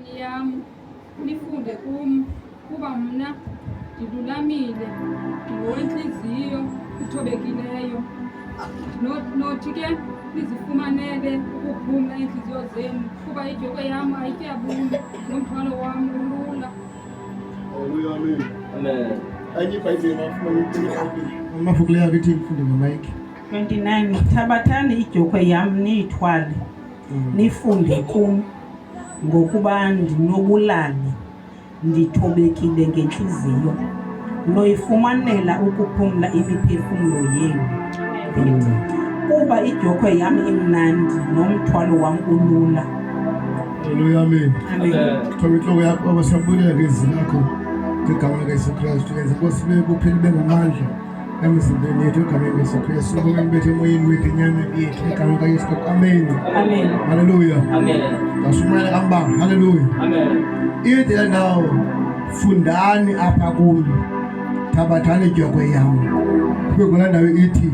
enkonzweni yami nifunde kuba mna ndilulamile ngowenhliziyo ithobekileyo nothi ke nizifumanele ukuphumla inhliziyo zenu kuba ijoko yami ayityabuli nomthwalo wami ulula. Haleluya, amen. Enye iBhayibheli bafuna amafukule yakhe ithi mfunde ngamike 29. Thabathani ijoko yami niyithwale nifunde kum ngokuba ndinobulali ndithobekile ngenhliziyo noyifumanela ukuphumla imiphefumlo yenu. Kuba ijoko yami imnandi nomthwalo wami ulula. Haleluya, amen. Amen. Thoba inhloko yakho abasabuleka ngezwi lakho ngegama likaYesu Kristu. Yenza Nkosi bebuphile bengamandla emzimbeni yethu egama likaYesu Kristu. Ubone bethu emoyeni wethu enyameni yethu egama likaYesu Kristu. Amen. Amen. Haleluya. Amen. Ashumayela kambanga. Haleluya. Amen. Ithi nawo fundani apha kumi. Thabathani ijoko yami. Kube khona ndawo ithi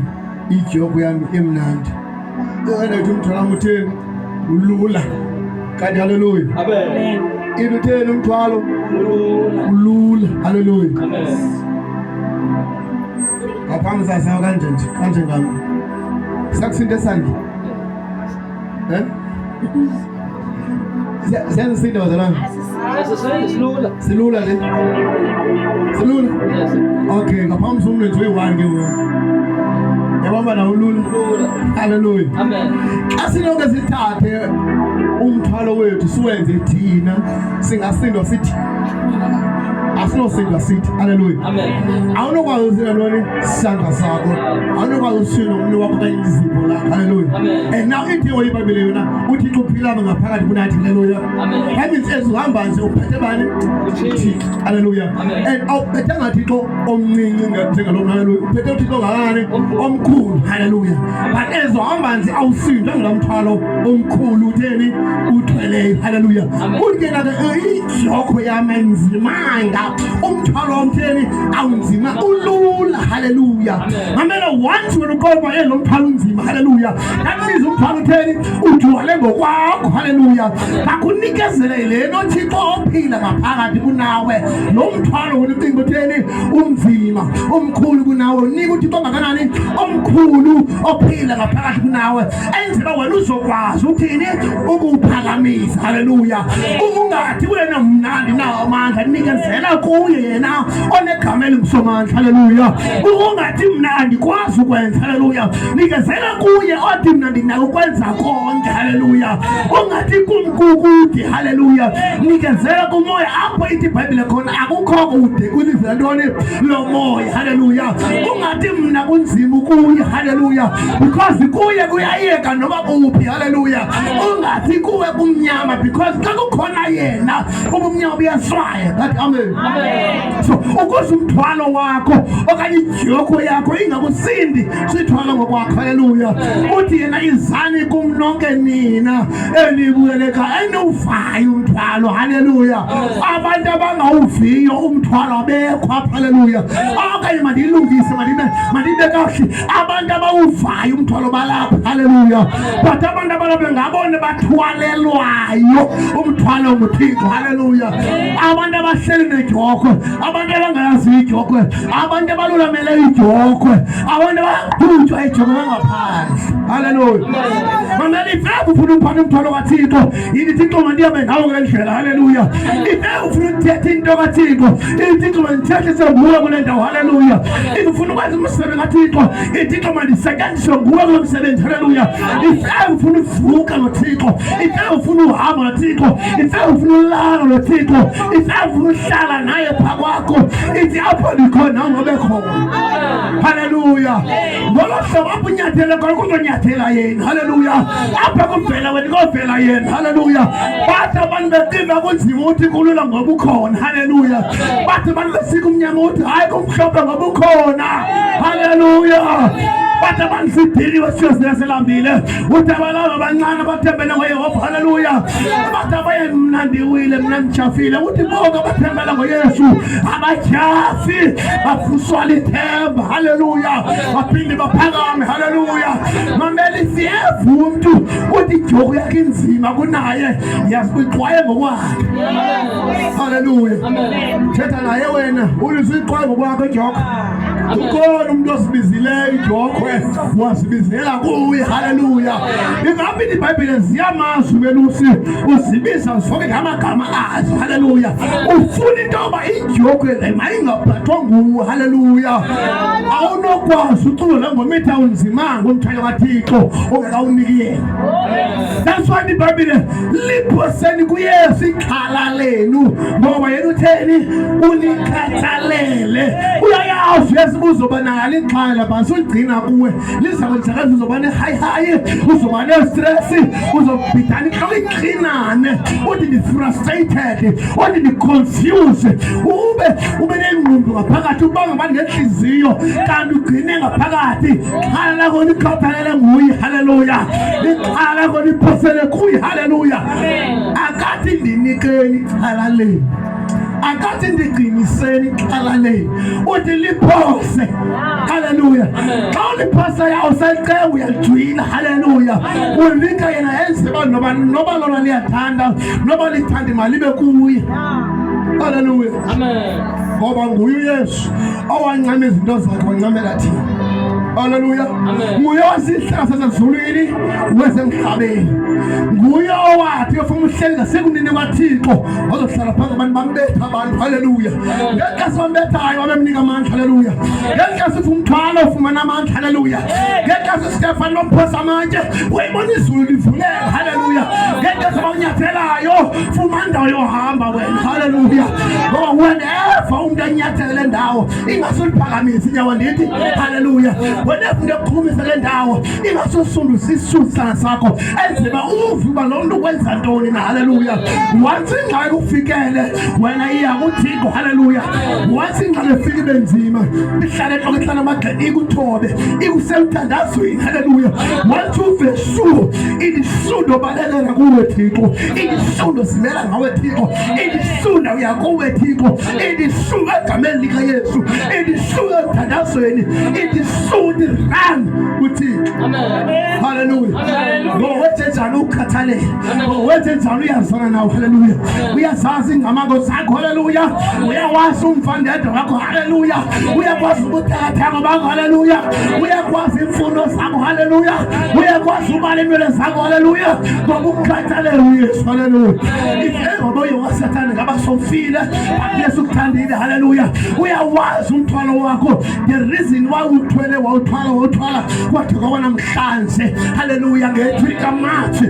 ijoko yami emnandi. Yona ithi umthwalo wami utheni ulula. Kanti haleluya. Amen. Ithi utheni umthwalo ulula. Haleluya. Amen. Ngaphambi sasawa kanje ngami. Sakusinto esandla. Siyasinda wazalwana. Silula le. Silula. Okay, ngaphambi somlenze oyi-1 ke wena. Yabamba nawo ulula. Haleluya. Amen. Asilonke sithathe umthwalo wethu siwenze thina singasindwa sithi. Asinosindwa sithi. Haleluya. Amen. Awunokwazi usindwa lona isandla sakho. Awunokwazi usindwa umntu wakho kanye izipho lakho. Haleluya. Amen. And now into iBhayibheli yona uThixo uphilama ngaphakathi kunathi. Haleluya. Amen. That means uhamba nje uphethe bani? uThixo. Haleluya. Amen. And awuphethe ngaThixo omncinci njengalo. Haleluya. Uphethe uThixo ngakani? Omkhulu. Haleluya. But ezohamba nje awusindwa ngelamthwalo omkhulu utheni uthweleyo. Haleluya. Uthi ke ijoko yami enzimanga umthwalo omtheni awunzima ulula. Haleluya. Ngamela once when uqoba lo mthwalo unzima. Haleluya. That means umthwalo utheni uthwale ngokwakho. Haleluya. Akunikezele leno Thixo ophila ngaphakathi kunawe. Lo mthwalo ucinga utheni unzima omkhulu kunawe. Nika uThixo ngakanani omkhulu ophila ngaphakathi kunawe. Enzela wena uzokwazi uthini ukuphakamisa. Haleluya. Ungathi wena mnandi nawo amandla nikezela kuye yena onegama elingisomandla. Haleluya. Ungathi mna andikwazi ukwenza. Haleluya. Nikezela kuye othi mna ndinako ukwenza konke. Haleluya. Ungathi kumkukude. Haleluya. Nikezela kumoya apho ithi iBhayibheli khona akukho kude kulivela ntoni lo moya. Haleluya. Ungathi mna kunzima kuye. Haleluya. Because kuye kuyayeka noba kuphi. Haleluya. Ungathi kuwe kumnyama because xa kukhona yena ubumnyama buyaswaya. But amen. Amen. So ukuze umthwalo wakho okanye ijoko yakho ingakusindi sithwala ngokwakho. Haleluya. Uthi yena izani kumnonke nina elibuyeleka eniwuvayo umthwalo. Haleluya. Abantu abangawuviyo umthwalo abekho. Haleluya. Okanye mandilungise mandibe kahle abantu abawuvayo umthwalo balapha. Haleluya. But abantu abalapha ngabone bathwalelwayo umthwalo nguThixo. Haleluya. Abantu abahleli nejoko, abantu abangayazi ijoko, abantu abalulamele ijoko, abantu abadutshwa ijoko bangaphansi. Haleluya. Mama ifeke ufuna uphatha umthwalo kaThixo, yini Thixo mandiyabe ngawo ngendlela. Haleluya. Ifeke ufuna ukuthetha into kaThixo, iThixo mandithethe nguwe kule ndawo. Haleluya. Ifuna ukwenza umsebenzi kaThixo, iThixo mandisetyenziswe nguwe kulo msebenzi. Haleluya. Ifeke ufuna uvuka noThixo, ifeke ufuna uhamba noThixo, ifeke ufuna ulala noThixo, ifeke ufuna uhlala naye phakwakho. Ithi apho ndikhona ngobe khona. Haleluya. Ngolo hlobo apho unyathele khona kuzonyathela yena. Haleluya. Apha kuvela wena kovela yena. Haleluya. Bathi abantu becinga kunzima uthi kulula ngoba ukhona. Haleluya. Bathi abantu besika umnyama uthi hayi kumhlophe ngoba ukhona. Haleluya. bathi abantu sidiliwe siyosela selambile uthi abalaba abancane abathembele ngoYehova haleluya bathi abayemnandiwile mnamjafile uthi bonke abathembela ngoYesu abajafi bafuswa lithemba haleluya baphinde baphakame haleluya mameli siyevu umuntu uthi ijogo yakhe inzima kunaye yazixwaye ngokwakhe haleluya thetha naye wena ulizixwaye ngokwakhe ijogo ukhona umuntu osibizileyo ijokhwe wasibizela kuye haleluya ingabe iBhayibheli ziyamazwi belusi uzibiza zonke ngamagama azo haleluya ufuna into yoba ijokhwe le mayingaphathwa nguwe haleluya awunokwazi ucula ngomitha unzimanga umthwalo kaThixo ongekawuniki yena that's why iBhayibheli liphoseni kuYesu ikhala lenu ngoba yena utheni ulikhathalele uyayazi Yesu uzoba nalo ixhala base uligcina kuwe lizakwenzeka uzoba nehayi uzoba nestress uzobhidana inhloko iqinane uthi ni frustrated uthi ni confused ube nengqondo ngaphakathi ubanga manje ngenhliziyo kanti ugcine ngaphakathi xhala lakho likhathalele nguye haleluya ixhala lakho liphosele kuye haleluya akathi ndinikeni ixhala lenu akathi ndiqiniseni ixhala lenu uthi liphose haleluya xa uliphose yawo sayicela uyalijwila haleluya unika yena yenze noba lona liyathanda noba lithanda imali ibe kuye haleluya ngoba nguye uYesu owancama izinto zakhe wancamela thina haleluya nguye wasihlala sasezulwini wesemhlabeni nguye owathi ufuna uhleli ngasekunini kwaThixo ozohlala phansi abantu bambetha abantu haleluya ngeke sombethayo wabemnika amandla haleluya ngeke sithi umthwalo ufumana amandla haleluya ngeke siStefan lomphosa amatshe uyibona izulu livuleka haleluya ngeke sabawunyathelayo fuma indawo yohamba wena haleluya ngoba whenever umuntu anyathele ndawo ingasuliphakamisa inyawo ndithi haleluya whenever umuntu eqhumisa le ndawo ingasusundisa isisusa sakho enzeba uvuba lo muntu kwenza ntoni na haleluya once ingxaki ufikele wena iya kuThixo haleluya once ingxaki ifike ibenzima ihlale enhloko ihlala amagxeni ikuthobe ikusemthandazweni haleluya once uveshuo ilisundo balelela kuwe Thixo ilisundo simela ngawe Thixo ilisundo uyakuwe Thixo ilisundo egameni likaYesu ilisundo emthandazweni ilisundo run kuThixo amen haleluya ngowenze njani ukhathalele ngowenze njani uyazana nawe haleluya uyazazi ingqamako zakho haleluya uyawazi umfandedwa wakho haleluya uyakwazi ubuthathaka bakho haleluya uyakwazi imfundo zakho haleluya uyakwazi ubala inwele zakho haleluya ngoba ukhathalele uYesu haleluya ifezo boye wasathana ngaba sofile Yesu ukuthandile haleluya uyawazi umthwalo wakho the reason why uthwele wawuthwala kwathi ngoba namhlanje haleluya ngethwika mathi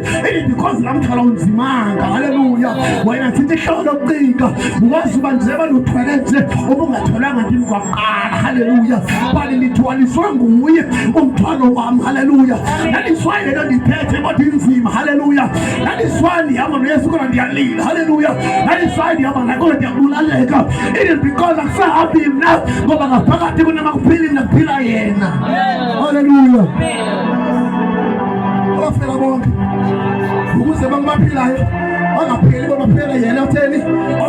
because lamthwala unzimanga haleluya wena sithi hlolo qinga ukwazi ubanjeba luthwele nje ubungatholanga ndini kwaqala haleluya bali lithwaliswe nguye umthwalo wami haleluya naliswaye lento ndiphethe kodwa inzima haleluya naliswani yama noYesu kodwa ndiyalila haleluya naliswaye yama nakodwa ndiyabulaleka it is because akusahambi mna ngoba ngaphakathi kunamakuphili nakuphila yena haleluya abafela bonke ukuze bangaphilayo bangapheli baphela yena utheni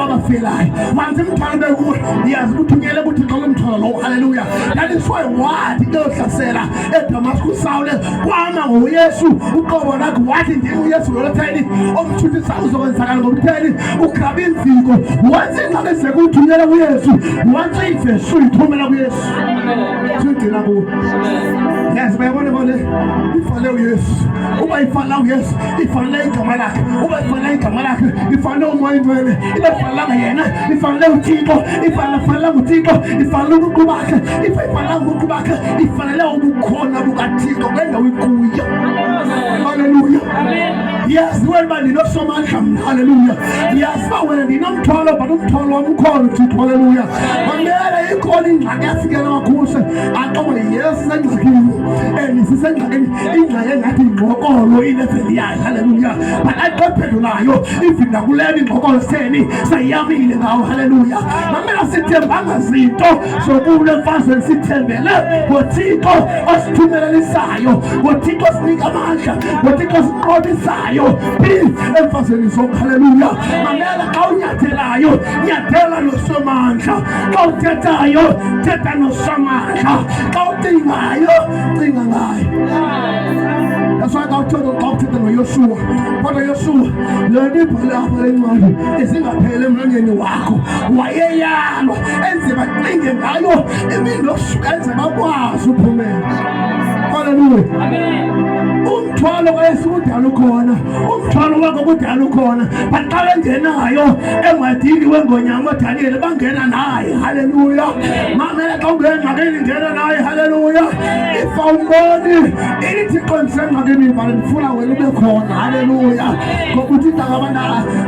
abafelayo manje umthwalo bekuwe yazi ukuthi ungele ukuthi xa umthwalo lo haleluya naliswaye wathilohlasela eDamascus Saul kwama ngoYesu uqobo lakhe wathi ndimi uYesu lo theni omthuthisa uzokwenzakala ngokutheni ugraba imviko wathi nxa sekuthunyela kuYesu wathi ivesu ithumela kuYesu thugcina kuwe yazi bayabona bone ifale uYesu uba ifala uYesu ifale igama lakhe uba ifale igama lakhe ifale umoya ingcwele ibefala yena ifale uThixo ifala uThixo ifale ubuqu bakhe ifala ubuqu bakhe ifale ubukhona bukaThixo kwendawo ikuyo haleluya amen yes wena ndinosomandla haleluya yes wena ndinomthwalo but umthwalo wami ukhona uThixo haleluya mandela ikhona ingxaki yafikela ngakhuse aqobe yes sengxakini and sisengxakini ingxaki engathi ingqokolo ileveli yayo haleluya but aqaphelulayo if nakuleli ingqokolo seni sayamile ngawo haleluya mamela sithembanga zinto sokule mfazweni sithembele ngoThixo osithumelelisayo ngoThixo sinika amandla ngoThixo siqodisayo emfazweni zonke haleluya mamela xa unyathelayo nyathela nosomandla xa uthethayo thetha nosomandla xa ucingayo cinga ngayo. That's why God told them to Yoshua. What are Yoshua? Learn it by the money. It's in a pelem running in the wako. Why, yeah, and they were thinking, I know, it means no spends about Superman. Hallelujah. Amen. Umthwalo wayesudala ukhona umthwalo wakho kudala ukhona but xa bengenayo emadini wengonyama oDaniel bangena naye haleluya mamela xa ungena ngeni ngena naye haleluya ifawumboni ilithi qonise ngakini bale ndifuna wena ube khona haleluya ngoba uthi abantu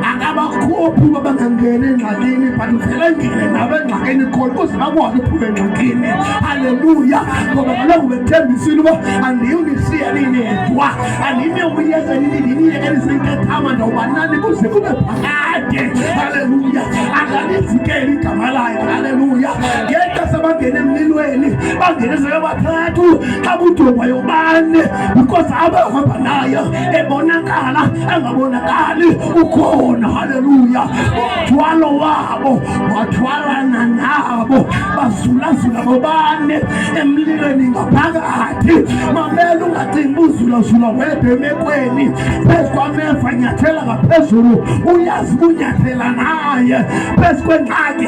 akabakhuphi babangangena engxakini but uvela ngene nabe engxakini khona ukuze bakwazi ukuphuma engxakini haleluya ngoba kaloku bethembisile uba andiyunisiya ninedwa anime uyenza nini elisenkethama ndobanani kuze kube phakade haleluya akalizikeli igama layo haleluya ngeke sebangene emlilweni bangene sebathathu xa kujongwa yobane because abahamba nayo ebonakala engabonakali ukhona haleluya umthwalo wabo wathwalana nabo bazulazula bobane emlilweni ngaphakathi mamela ungacinga uzulazula wedwa emekweni phezu kwamefa nyathela ngaphezulu uyazi kunyathela naye phezu kwengxaki